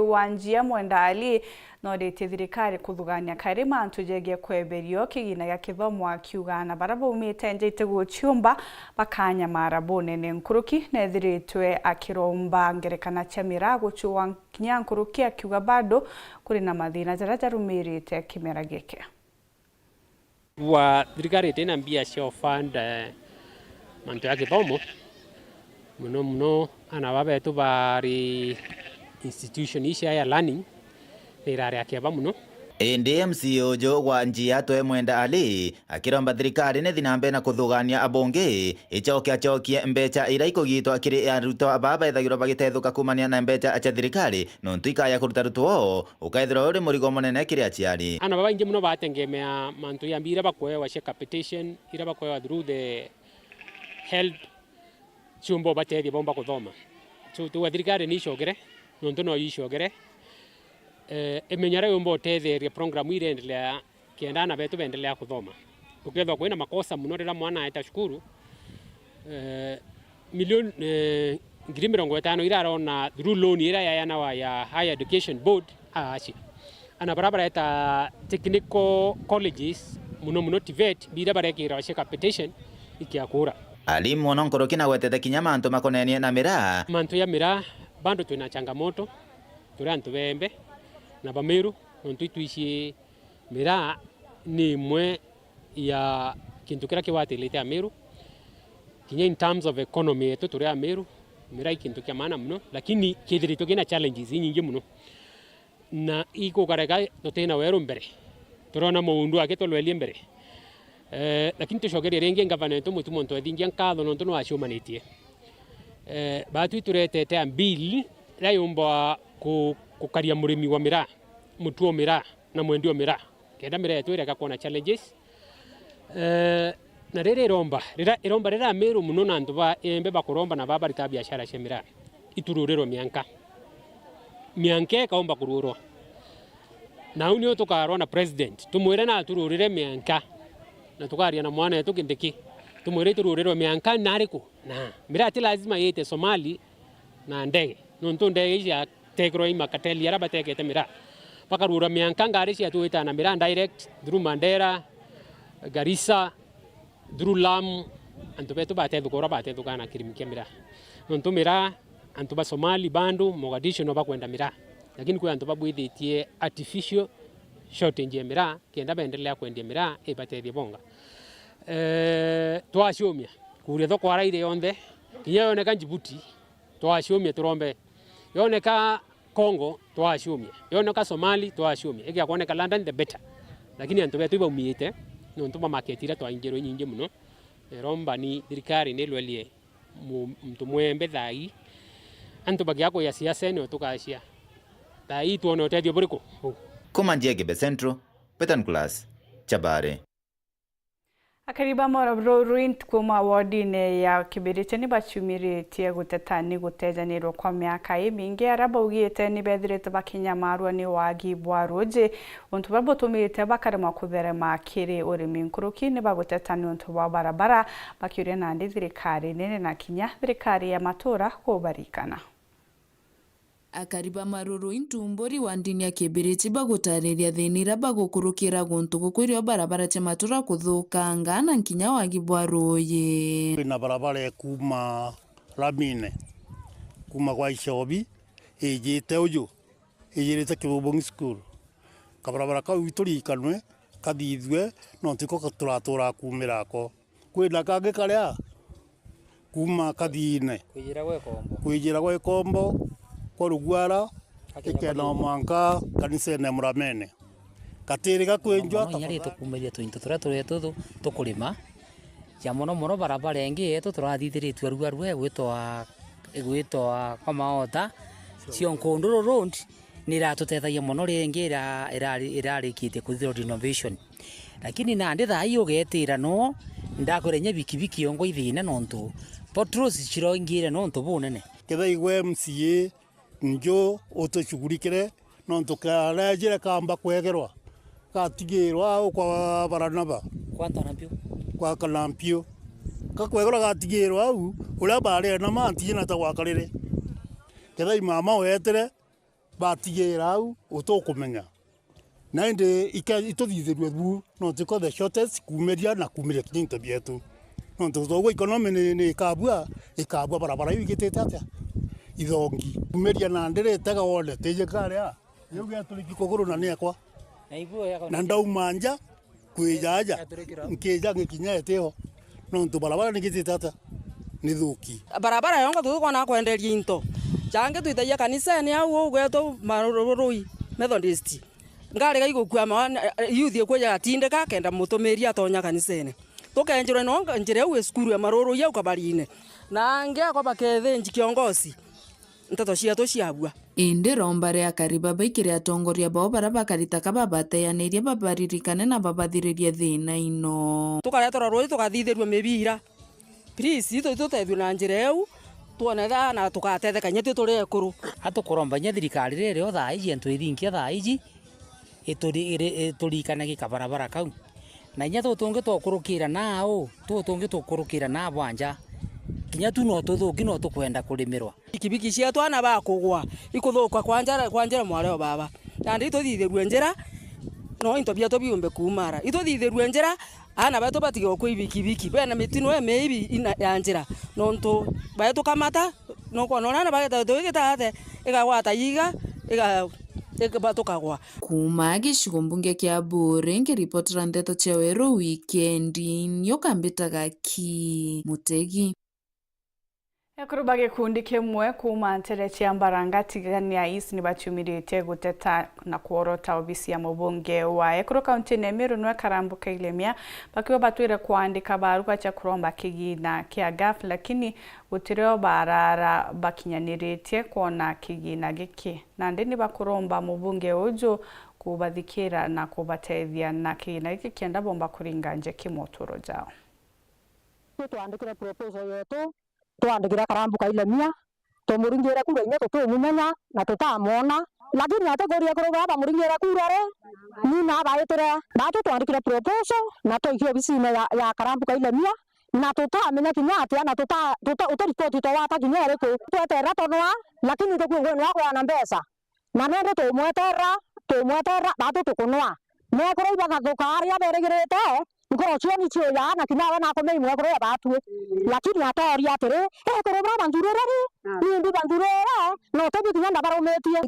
Wanjia Mwenda Ali no rete thirikari kuthugania kari mantu jegie kweberio kigina gia kithomo akiuga na baraba umite njete guchiumba bakanya marabone ne nkuruki nethiritwe akiromba ngerekana chamira guchuwa kinya nkuruki akiuga bado kuri na mathina jaraja rumirite kimera gike wa thirikari tena mbia cio fund mantu ya kithomo muno ana babetu bari institution isha ya learning nirare akiaba muno NDMC Ojo Wanjia Mwenda Ali akiromba thirikari ne thinambe na kuthugania abonge ichokia mbecha ira ikugitwa akiri aruto ababa ethagirwo bagitethuka kumania na mbecha acha thirikari no ntuika ya kuruta ruto ukaithira uri murigo munene kiri aciari ana baba ingi muno batengemea mantu ya mbira bakwewa she capitation ira bakwewa through the health chumbo batethi bomba kuthoma so tu thirikari ni shogere no ntuno yishogere emenyara yombo tetheria program irendelea kiendana betu bendelea kuthoma ukethwa kwina makosa muno rira mwana aita shukuru milioni 50 irarona through loan ira yana wa ya higher education board achi ana barabara eta technical colleges muno TVET bira barekira she capitation ikiakura alimu ononkoroki na gwetete kinya mantu makonenie na mira mantu ya mira bando tuna changamoto turi antu bembe na Bamiru nontu tuishi mira ni mwe ya kintu kira kiwatilite Amiru kinya in terms of economy yetu turi Amiru mira ikintu kia maana muno lakini kithirito kina challenges nyingi muno na iko karega totena wero mbere turona muundu ake tolwelie mbere lakini tushogeria rengi government mutu muntu athingia nkatho nontu no aciumanitie batu turetete bill rayomba kukaria murimi wa mira mutuo mira na mwendio mira kenda mira yetu ireka kuona challenges na rere iromba rira Meru muno na antu ba embe bakuromba na baba rita biashara cia mira itururiro mianka kaomba kururo na unio tukarwa na president tumwire na tururire mianka na tukaria na mwana yetu kindiki tumwire tururiro mianka nariku na mira ati lazima yete Somali na ndege nontu ndege ya tegro ima kateli yara batekete mira bakarura mianka ngari cia tuita na mira direct through Mandera Garissa through Lamu antu betu batethu kana kirimkia mira nontu mira antu ba Somali bandu Mogadishu no bakwenda mira lakini kwa antu babwithitie artificial shortage ya mira kenda bendelea kwendia mira ibatethi bonga twashomia kuria thoko araire yonde kinya yoneka Djibouti twashomia turombe yoneka Congo twashomia yoneka Somali twashomia ikia kuoneka London the better lakini antu betu ibaumite nontu ba marketira twaingiro nyingi muno romba ni thirikari ni lwelie mtu mwembe thai antu bagiako ya siasa no tukashia thai tuone uteithio buriko Kumanjia Gebe Central Petan Class Chabare akariba mora ruint kuma wardine ya Kibiriti ni bachumirite guteta ni gutejanirwo kwa miaka mingi araba ugite ni bethirite bakinya marwa ni wagi bwaroje ontu babotumite bakarema kutherema kiri urimi nkuruki ni baguteta ni ontu wa barabara bakiuria na ndi thirikari nene na kinya thirikari ya matura kubarikana akariba maruru intumbori wa ndini ya Kibiriti bagutariria thinira bagukurukira guntu gukwirio barabara cia matura kuthukanga na nkinya wagi bwaruye na barabara kuma Lamine kuma kwa Ishobi ijite uju ijirite Kibubongi school kabarabara ka witurikanwe kathithwe no ntiko katuratura kumirako kwina kange karia kuma kathine kwijira gwe kombo kwa Rugwara ikena mwanka kanisa ne Muramene katiri gakwenjwa nyari tukumeria twintu turetu tukurima ya mono barabara engi yetu turathithiritwe rugwarwe gwitwa kwa maota cio nkunduru road niratutethagia mono ringi irarikite kuthiro renovation lakini na ndi thai ugetira no ndakurenya bikibiki ongo ithine nontu potros ciroingire nontu bunene ketha igwe MCA njo otochugurikire nontu karejire kamba kwegerwa gatigirwa kwa baranaba kwa kalampio kakwegerwa gatigirwa au uria bare na manti na ta gwakarire ketha mama wetere batigira au utokumenya na inde ituthithirwe bu no tiko the shortest kumeria na kumeria kinto bietu no to economy ni ikabua barabara hiyo igitete atia ithongi kumeria na ndere tega wole teje karia yuga tuliki kogoro na nekwa na ndauma nja kwijaja nkija ngikinyete ho no to barabara ni gitete atia ni thuki barabara yongo tuko na kwenderia into jange tuitaia kanisa ni au ugweto maroroi Methodist ngari gai gukua youth kweja atindeka kenda mutumiria atonya kanisene tukenjira no njire u skuru ya maroro ya ukabarine na ngia kwa bakethenji kiongozi ntato ciato ciabua indi rombare akariba baikire atongoria bao bara bakarita kaba bateyaneirie babaririkane na babathiririe thina ino tukaretwa roi tukathithirwe mibira please tutethwe na njire eu tuone tha na tukatetheka nyetu turi ekuru atukuromba nya thirikari rere o thaiji antu ithinkia thaiji iturikana gikabarabara kau na nya tutungi tukurukira nao tutungi tukurukira na bwanja kinya tu no tuthuki no tukwenda kurimirwa ikibiki cia twana bakugwa ikuthuka kwanjara mwareo baba na ndi tuthithirwe njira no into bia to biumbe kumara ituthithirwe njira ana bato batige ku ibikibiki bena mitino emeibi ina ya njira no nto bato kamata no kona na bageta tugitate igawata yiga bato kagwa kuma gicigo mbunge kia Bure ngiripotera ndeto chewero wikendi nyokambitaga ki Mutegi Ekuruba gikundi kimwe kuma ntere cia Mbaranga tigania East ni bachumirite guteta na kuorota obisi ya mubunge wa Ekuru County Nemiru nwe Karambuka Ilemia bakiwa batwire kuandika baruwa cha kuromba kigina kia GAF lakini gutireo barara bakinyaniritie kuona kigina giki na ndini bakuromba mubunge uju kubathikira na kubatethia na kigina giki kienda bomba kuringa nje kimotoro jao tuandikira proposal yetu tuandikira Karambuka Ilemia tumuringira kura inya tutumumenya na tutamona lakini ategoria kuruga bamuringira kura re ni na baitire batu tuandikira proposal na tuikio bisine ya Karambuka Ilemia na tutamenya kinyati na utaripoti to wata kinyere ko twetera tonwa lakini tukwengwe nwa kwa na mbesa na nende tumwetera batu tukunwa ne kuro ibaga thukari aberegirete ngoro cio ni cio ya na kinawe na komei mwe kuro batu lakini atori atire kuro bra banjurere ni ndi banjurere no tebi kinyanda barometie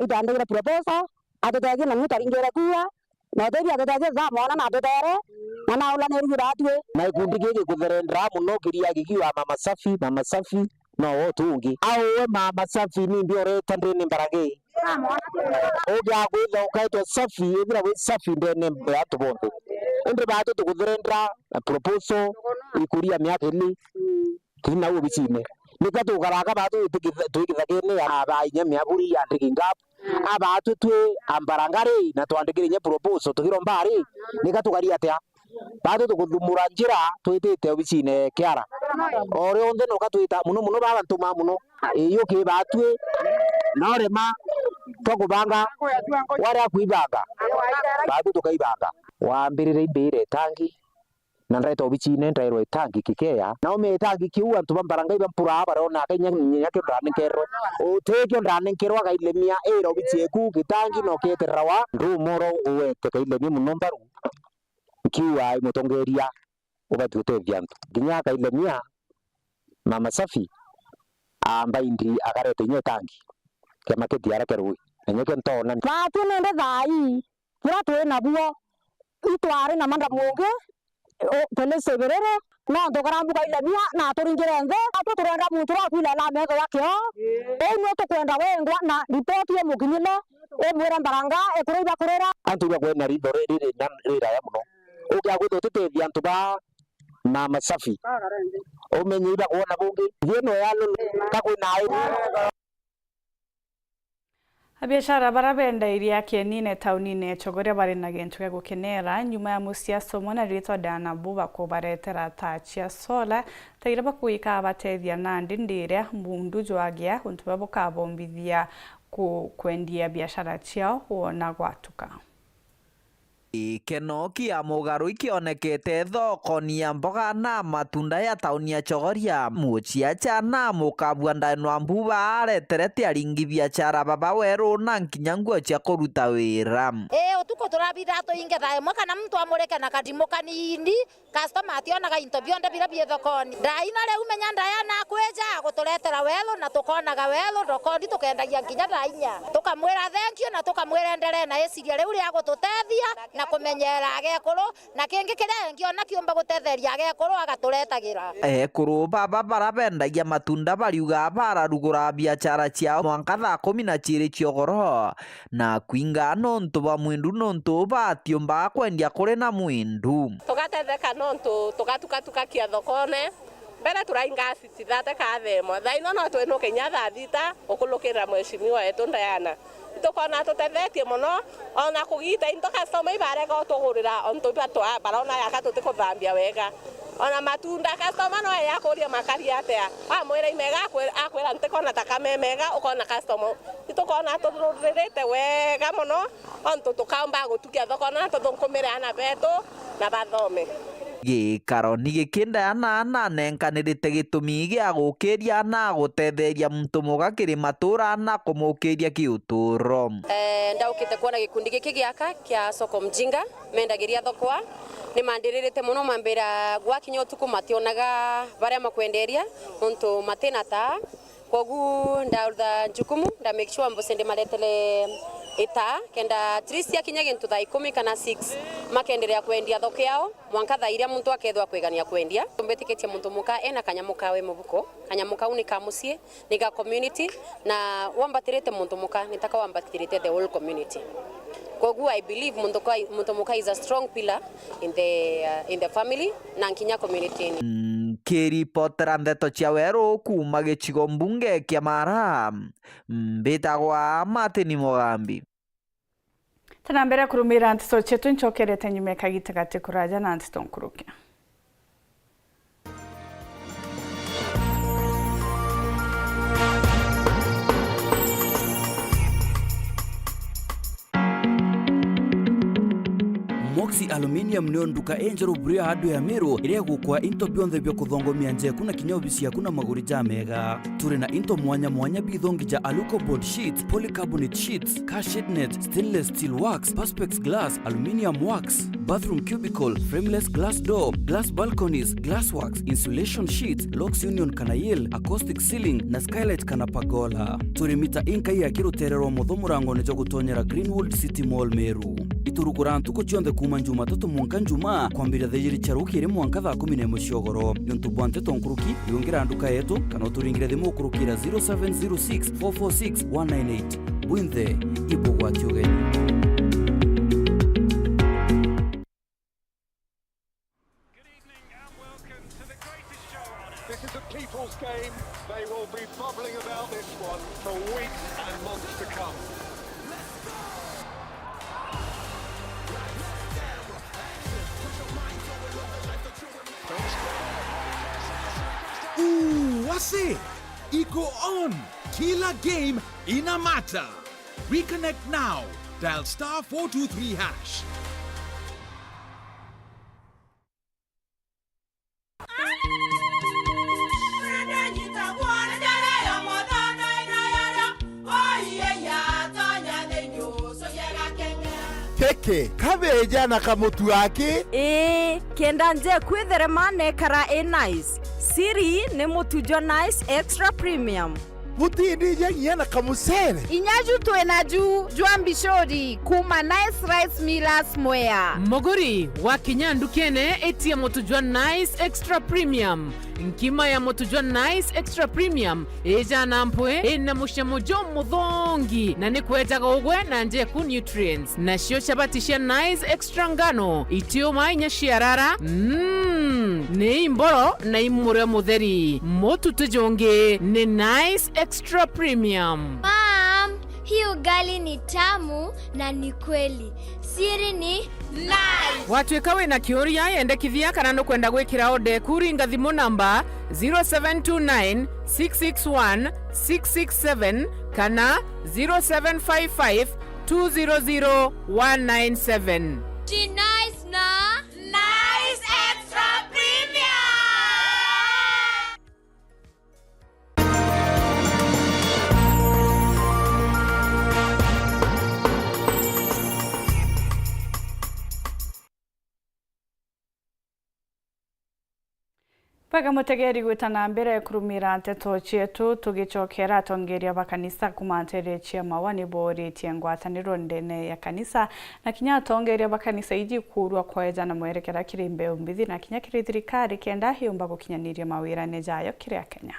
ita ndegere proposal atotege na mutaringere kuwa na tebi atotege za mwana na atotege na ula ne rugira atwe na ikundi giki kutherendra muno kiria gikiwa mama safi no tungi au mama safi ni ndio reta ndene Mbarage oja gwitha ukaitwa safi ithira wi safi ndene batu bonde ende batu tukutherendra proposal ikuria miaka ili kina ubicine nikatu garaga batu tukithagene aba inya miaguri ya ndikingap abatu twe Ambarangari na twandikire nya proposal tugirombari nikatu garia atia batu tukuthumura njira twitite obicine kiara ore onde no katwita muno baba ntuma muno iyo ke batwe narema tukubanga wari akuibanga batu tukaibanga wambirire ibire tangi na ndaita obicine ndairwe tangi kikeya na ome tangi kiu antu bambaranga ibampura barona kanya nyake ndanekerwe utekyo ndanekerwa ga Ilemia era obicie ku kitangi no keterwa rumoro uwete ka Ilemia muno mbaru kiwa imutongeria ubatute vyantu ginya ka Ilemia mama safi ambaindi agarete nye tangi kama keti ara kerwe nyeke ntona batu nende thai kira twe nabuo itware na manda munge tele seberere no ndo Karambuka Ilemia na turingire nze atu turenda muntu ra kwila la mego wakio no tukwenda wengwa na report ye mukinyile mwera Mbaranga ekuriba kurera antu ba kwena rido riri rira ya muno ukia gututethia antu ba mama safi umenyi ba kuona bungi yeno yalo kakwina ai Abiashara barabenda iria kienine taunine chogoria bari na gentu ya gukenera nyuma ya musia somona rito dana buba ko baretera tachia sola tagira bakuika abatethia na ndindire mundu jwagia untu baboka bombithia ku kwendia biashara ciao huona gwatuka Ikeno kia mugaru ikionekete thokoni ya mboga na matunda ya tauni ya Chogoria. Muciaca na mukabua ndanwa mbuba areterete aringi biacara baba weru na nkinya nguo cia kuruta wira. Utuko turabitha tuinge thae mwaka na mtu amureke na kadimo kanini customer ationaga into bionde bila bie thokoni. Ndaina reu menya ndaya na kweja guturetera welo na tukonaga welo thokoni tukendagia nkinya ndainya. Tukamwira thank you na tukamwira endere na esiria reu ria gututethia na kumenyera agekuru na kingi kire ngiona kiumba gutetheria agekuru agaturetagira. Ekuru baba barabendagia matunda bariuga bararugura biacara ciao mwanka thaa 12 ciogoro na kwinga nontu ba mwindu nontu batiumba kwendia kuri na mwindu. Tugatetheka nontu tugatukatuka kia thokone mbere turainga citithate kathemo thaino no twinuke nya thaa thita ukulukira mweshimiwa wetu Diana tukona tutethetie muno ona kugita into customer ibarega tugurira onto bato barona yaka tutikuthambia wega ona matunda customer no yakuria makari atea mwira imega akwira ntikona takame mega ukona customer itukona tururite wega muno onto tukaamba gutukia thokona tuthunkumira ana beto na bathome. Gikaro ni gikinda na nenkanirite gitumi gia gukiria na gutetheria muntu mugakiri matura na kumukiria kiuturo. Ndaukite kuona gikundi giki giaka kia soko mjinga mendagiria thokwa ni mandiririte muno mambira gwakinya utuku mationaga baria makwenderia untu matena ta kogu ndaurda jukumu nda make sure mbosende maletele ita kenda trisia kinya gintu thaa 10 kana 6 makenderea kwendia thoko yao mwanka thaa iria muntu akethwa kwigania kwendia tumbetiketie muntu muka ena kanyamuka we mubuko kanyamuka unika musie niga community na wambatirite muntu muka nitaka wambatirite the whole community. Kogu I believe muntu muka is a strong pillar in the family na nkinya community. Kiripotera ndeto cia weru kuma gicigo mbunge kia Mara mbitagwa Martin Mugambi. Tanambere kurumira ntiso chetu nchokerete nyume kagitagate kuraja na ntito nkuruke. Moxi Aluminium nio nduka enjero bria hadu ya Meru iria gukwa into bionthe byo kuthongomia nje kuna kinyobisi yakuna maguri ja mega. Turi na into mwanya bithongi ja aluko board sheets, polycarbonate sheets, car shade net, stainless steel wax, perspex glass, aluminium wax, bathroom cubicle, frameless glass door, glass balconies, glass wax, insulation sheets, locks union kanayel, acoustic ceiling na skylight kana pagola. Turi mita inka ya kiruterero muthomurango nejo gutonyera Greenwood City Mall Meru. Iturugura ntuko chionde kuma Jumatatu mwanka njuma kwambira thejiri charukire mwanka thaa 11 ciogoro yontu bwante tonkuruki yongira nduka yetu kana uturingire thimu kurukira 0706 446 198 bwinthe ibogwa tiogeni. This is a people's game. They will be bubbling about this one for weeks and months to come. Wase, iko on. Kila game inamata. Reconnect now. Dial *423#. Keke, kabeja na kamutu wake? Kenda nje kwitherema nekara nice. Siri ni mutujo nice extra premium. Mutindi nyangia na kamusere. Inyaju tuenaju juambishori kuma nice rice millers mwea. Moguri wakinya ndukene etia motujwa nice extra premium. Nkima ya motujwa nice extra premium eja nampwe ena mushamojo muthongi na nikwetaga ugwe na nje ku nutrients na shio shabatisha nice extra ngano itio mainya shiarara ne imboro na imure mutheri motu tujonge ne nice extra premium. Mom, hii ugali ni tamu na ni kweli. Siri ni nice. Watwekawe na kioria yendekithia kana no kwenda gwikira ode kuringa thimu namba 0729 661 667 kana 0755 200 197. Multi Nice na Nice Extra Premium. Pega mutegeri gwitana mbere kurumira nteto cietu tugicokera tongeria bakanisa kumantere cia mawani bori tiengwataniro ndene ya kanisa na kinya tongeria bakanisa iji kurwa kwaeja na mwerekera kirimbe umbithi na kinya kiri thirikari kenda hiumba gukinyaniria mawira nejayo kiria Kenya.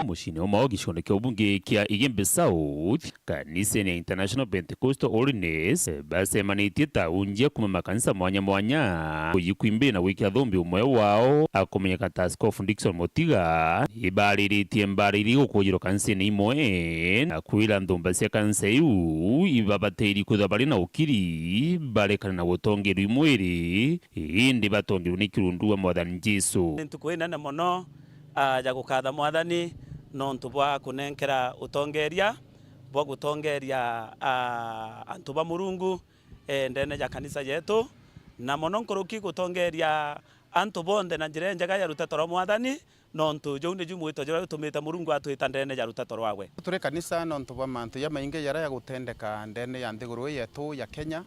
Mushini omao gicigono kia ubunge kia Igembe South kanisa ya International Pentecostal Holiness basemanitie taunjia kuma makanisa mwanya uyikuimbe na wikia thombi umwe wao akomenyeka ta Askofu Dickson Motiga ibariritie mbariri gukujiro kanisa ni imwe na kwira nthumba cia kanisa iu ibabateiri kwitha bari na ukiri barekana na gutongerwa imwiri indi batongerwa ni kirundu wa Mwathani Jesu ntukwinana muno ya gukatha Mwathani nontu bwa kunenkera utongeria bwa gutongeria antu ba Murungu ndene ya kanisa yetu na muno nkuruki gutongeria antu bonde na njira njega ya ruteto rwa Mwathani nontu joune jumwito jira tumita Murungu atwita ndene ya ruteto rwawe turi kanisa nontu bwa mantu ya mainge yara ya gutendeka ndene ya nthiguru yetu ya Kenya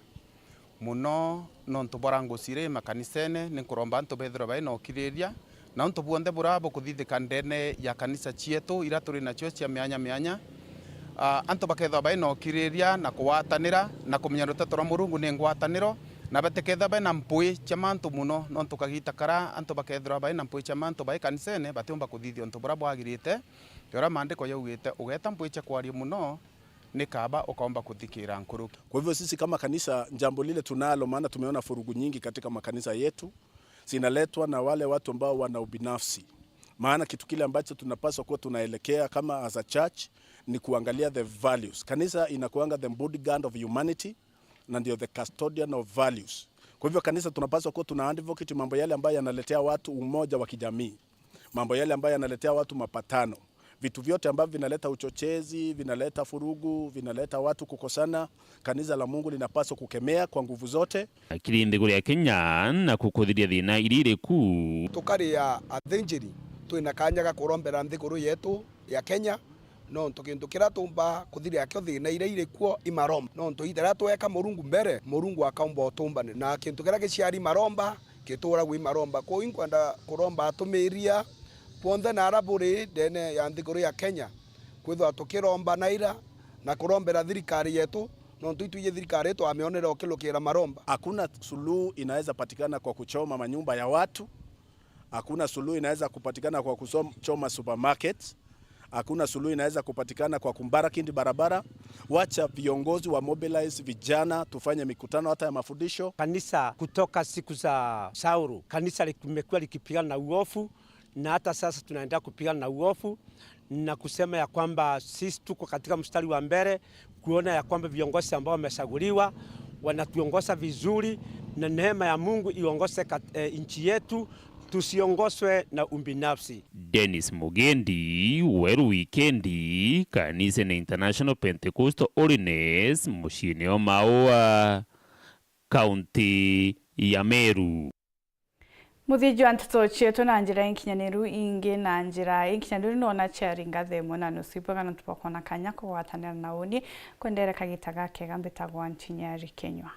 muno nontu borangusire makanisene ninkuromba antu bethero bai no kiriria na untu buonde burabo kuthithika ndene ya kanisa cietu ira turi nacio cia mianya antu baketha bai no kiriria na kuwatanira na kumenya ruteto rwa Murungu ni ngwataniro na bateketha bai na mpui cia mantu muno nontu kagita kara antu bakethira bai na mpui cia mantu bai kanisene batiumba kuthithia untu burabo agirite yora maandiko yaugite ugeta mpui cia kwaria muno ni kaba ukaomba kuthikira nkuruki. Kwa hivyo sisi kama kanisa jambo lile tunalo, maana tumeona furugu nyingi katika makanisa yetu zinaletwa na wale watu ambao wana ubinafsi. Maana kitu kile ambacho tunapaswa kuwa tunaelekea kama as a church ni kuangalia the values. Kanisa inakuanga the bodyguard of humanity na ndio the custodian of values. Kwa hivyo kanisa tunapaswa kuwa tuna advocate mambo yale ambayo yanaletea watu umoja wa kijamii. Mambo yale ambayo yanaletea watu mapatano. Vitu vyote ambavyo vinaleta uchochezi, vinaleta furugu, vinaleta watu kukosana, kanisa la Mungu linapaswa kukemea kwa nguvu zote. Akiri nthiguru ya Kenya na kukuthiria thina irire ku. Tukari ya athinjiri twina kanyaga kurombera nthiguru yetu ya Kenya no ntukintu kira tumba kuthiria kyo thina ire kuo imaromba no ntuithera tweka Murungu mbere Murungu akaumba utumbane na kintu kira giciari maromba kitura gwi maromba ko inkwenda kuromba atumiria Ponde na araburi ndene ya nthiguru ya Kenya kwithwa tukiromba naira na kurombera thirikari yetu no tuituye thirikari yetu ameonera okilukira maromba. Hakuna suluhu inaweza patikana kwa kuchoma manyumba ya watu. Hakuna suluhu inaweza kupatikana kwa kuchoma supermarkets. Hakuna suluhu inaweza kupatikana kwa kumbarakindi barabara. Wacha viongozi wa mobilize vijana tufanye mikutano hata ya mafundisho. Kanisa kutoka siku za Sauru, kanisa limekuwa likipigana na uovu na hata sasa tunaendelea kupigana na uovu na kusema ya kwamba sisi tuko katika mstari wa mbele kuona ya kwamba viongozi ambao wamechaguliwa wanatuongoza vizuri na neema ya Mungu iongoze nchi yetu, tusiongozwe na ubinafsi. Dennis Mugendi, Weru Wikendi, kanisa na International Pentecostal Holiness, mushini wa Maua, kaunti ya Meru. Muthiju anteto cietu na njira inkinyaniru ingi na njira inkinyaniru nona charinga themo na nusipo kana tupakona kanya kwa watanira na uni kwendere kagitaga kega mbitagwa Nchinyari Kenywa.